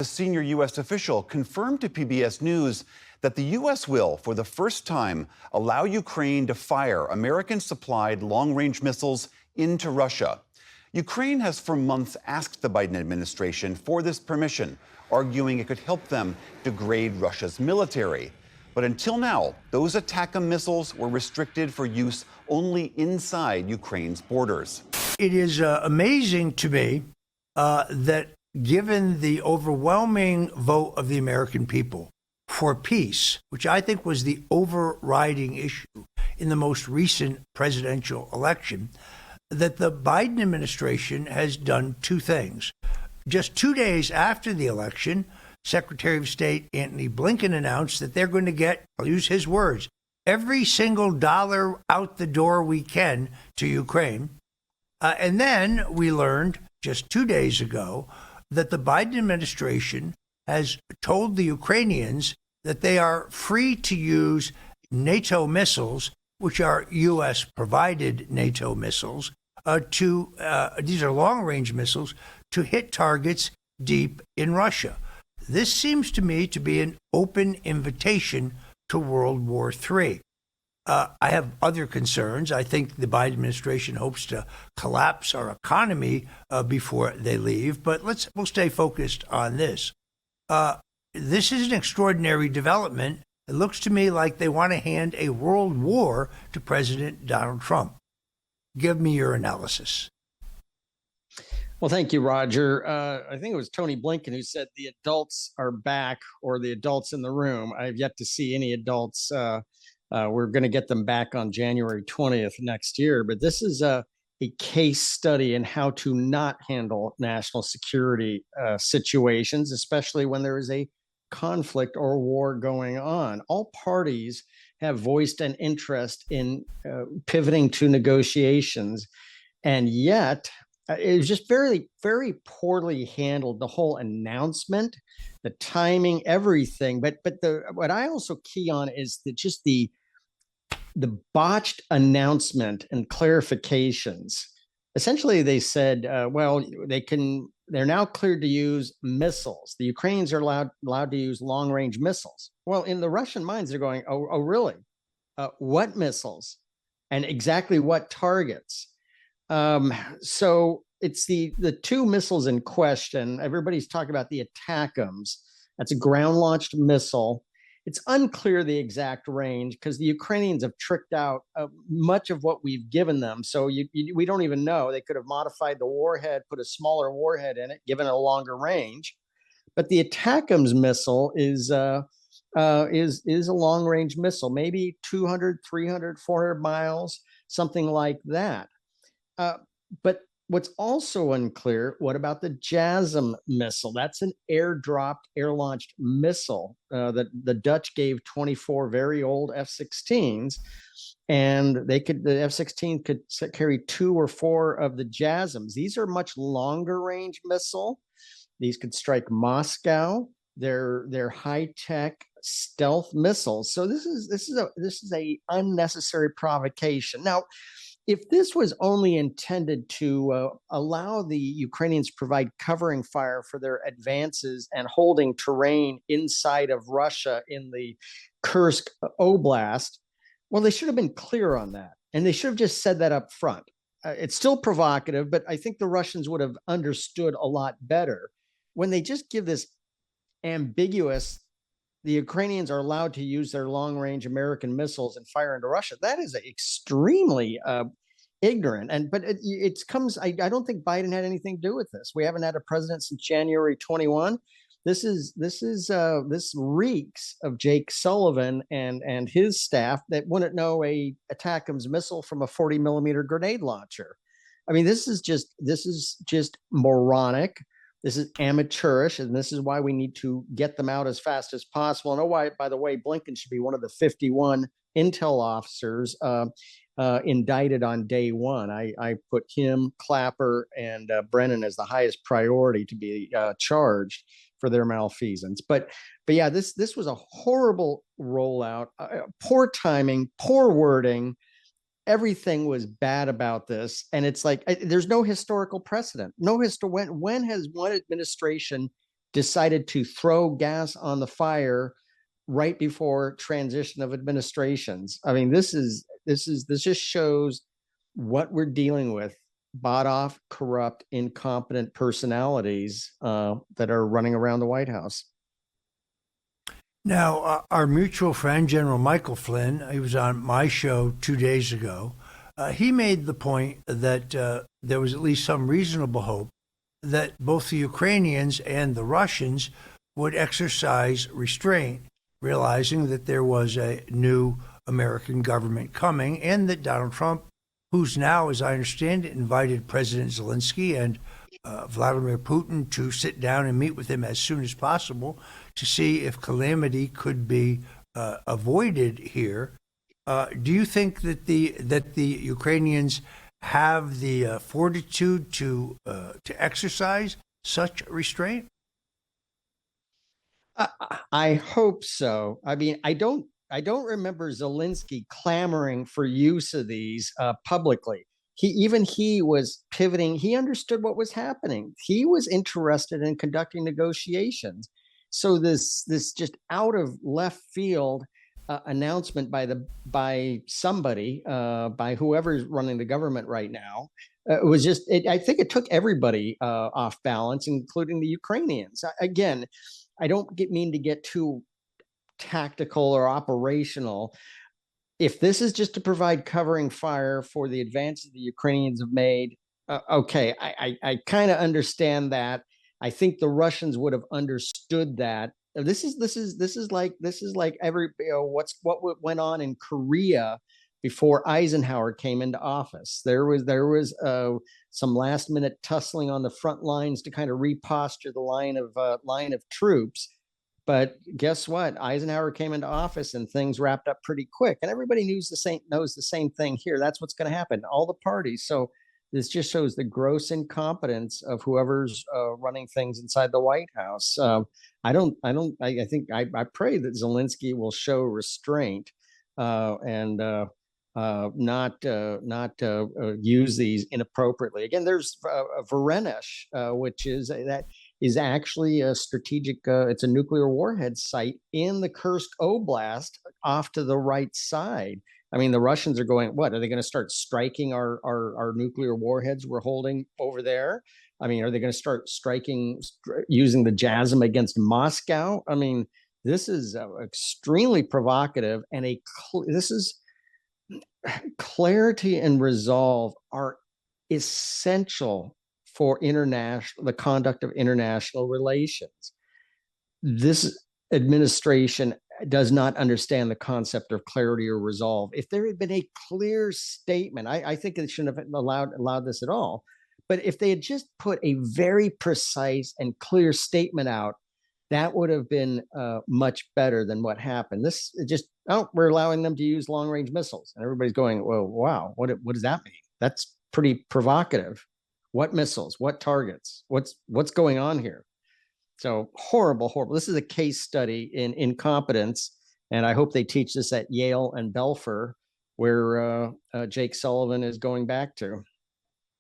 A senior U.S. official confirmed to PBS News that the U.S. will, for the first time, allow Ukraine to fire American-supplied long-range missiles into Russia. Ukraine has for months asked the Biden administration for this permission, arguing it could help them degrade Russia's military. But until now, those ATACMS missiles were restricted for use only inside Ukraine's borders. It is amazing to me that given the overwhelming vote of the American people for peace, which I think was the overriding issue in the most recent presidential election, that the Biden administration has done two things. Just 2 days after the election, Secretary of State Antony Blinken announced that they're going to get, I'll use his words, every single dollar out the door we can to Ukraine. And then we learned just 2 days ago that the Biden administration has told the Ukrainians that they are free to use NATO missiles, which are U.S. provided NATO missiles, these are long-range missiles, to hit targets deep in Russia. This seems to me to be an open invitation to World War III. I have other concerns. I think the Biden administration hopes to collapse our economy before they leave, but we'll stay focused on this. This is an extraordinary development. It looks to me like they want to hand a world war to President Donald Trump. Give me your analysis. Well, thank you, Roger. I think it was Tony Blinken who said the adults are back, or the adults in the room. I have yet to see any adults. We're going to get them back on January 20th next year. But this is a case study in how to not handle national security situations, especially when there is a conflict or war going on. All parties have voiced an interest in pivoting to negotiations, and yet it was just very, very poorly handled. The whole announcement, the timing, everything. But what I also key on is the botched announcement and clarifications. Essentially, they said, they're now cleared to use missiles. The Ukrainians are allowed to use long-range missiles. Well, in the Russian minds, they're going, oh really? What missiles? And exactly what targets? So it's the two missiles in question. Everybody's talking about the ATACMS. That's a ground-launched missile. It's unclear the exact range because the Ukrainians have tricked out much of what we've given them. So we don't even know. They could have modified the warhead, put a smaller warhead in it, given it a longer range. But the ATACMS missile is a long-range missile, maybe 200, 300, 400 miles, something like that. But what's also unclear, what about the JASSM missile? That's an air-dropped, air-launched missile that the Dutch gave 24 very old F-16s, and the F-16 could carry 2 or 4 of the JASSMs. These are much longer-range missile. These could strike Moscow. They're high-tech stealth missiles. So this is a unnecessary provocation. Now, if this was only intended to allow the Ukrainians to provide covering fire for their advances and holding terrain inside of Russia in the Kursk Oblast, well, they should have been clear on that. And they should have just said that up front. It's still provocative, but I think the Russians would have understood a lot better. When they just give this ambiguous, the Ukrainians are allowed to use their long-range American missiles and fire into Russia, that is extremely ignorant. But it comes. I don't think Biden had anything to do with this. We haven't had a president since January 21. This reeks of Jake Sullivan and his staff that wouldn't know a ATACMS missile from a 40-millimeter grenade launcher. I mean, this is just moronic. This is amateurish, and this is why we need to get them out as fast as possible. And why, by the way, Blinken should be one of the 51 intel officers indicted on day one. I put him, Clapper, and Brennan as the highest priority to be charged for their malfeasance. But yeah, this was a horrible rollout, poor timing, poor wording. Everything was bad about this. And it's like, there's no historical precedent. When has one administration decided to throw gas on the fire right before transition of administrations. I mean, this just shows what we're dealing with: bought off, corrupt, incompetent personalities that are running around the White House. Now, our mutual friend, General Michael Flynn, he was on my show 2 days ago. He made the point that there was at least some reasonable hope that both the Ukrainians and the Russians would exercise restraint, realizing that there was a new American government coming, and that Donald Trump, who's now, as I understand it, invited President Zelensky and Vladimir Putin to sit down and meet with him as soon as possible to see if calamity could be avoided here. Do you think that the Ukrainians have the fortitude to exercise such restraint? I hope so. I mean, I don't remember Zelensky clamoring for use of these publicly. He was pivoting. He understood what was happening. He was interested in conducting negotiations. So this just out of left field announcement by somebody, by whoever's running the government right now, it was just. I think it took everybody off balance, including the Ukrainians. Again, I don't mean to get too tactical or operational. If this is just to provide covering fire for the advances the Ukrainians have made, okay, I kind of understand that. I think the Russians would have understood that. This is like what went on in Korea before Eisenhower came into office. There was some last minute tussling on the front lines to kind of reposture the line of troops. But guess what? Eisenhower came into office and things wrapped up pretty quick. And everybody knows the same thing here. That's what's going to happen. All the parties. So this just shows the gross incompetence of whoever's running things inside the White House. I pray that Zelensky will show restraint and not use these inappropriately. Again, there's Voronezh, which is actually a strategic, it's a nuclear warhead site in the Kursk Oblast off to the right side. I mean, the Russians are going, what, are they going to start striking our nuclear warheads we're holding over there? I mean, are they going to start using the JASM against Moscow? I mean, this is extremely provocative, and this is clarity and resolve are essential for the conduct of international relations. This administration does not understand the concept of clarity or resolve. If there had been a clear statement, I think it shouldn't have allowed this at all. But if they had just put a very precise and clear statement out, that would have been much better than what happened. We're allowing them to use long-range missiles, and everybody's going, well, wow, what does that mean? That's pretty provocative. What missiles? What targets? What's going on here? So horrible. This is a case study in incompetence, and I hope they teach this at Yale and Belfer, where Jake Sullivan is going back to.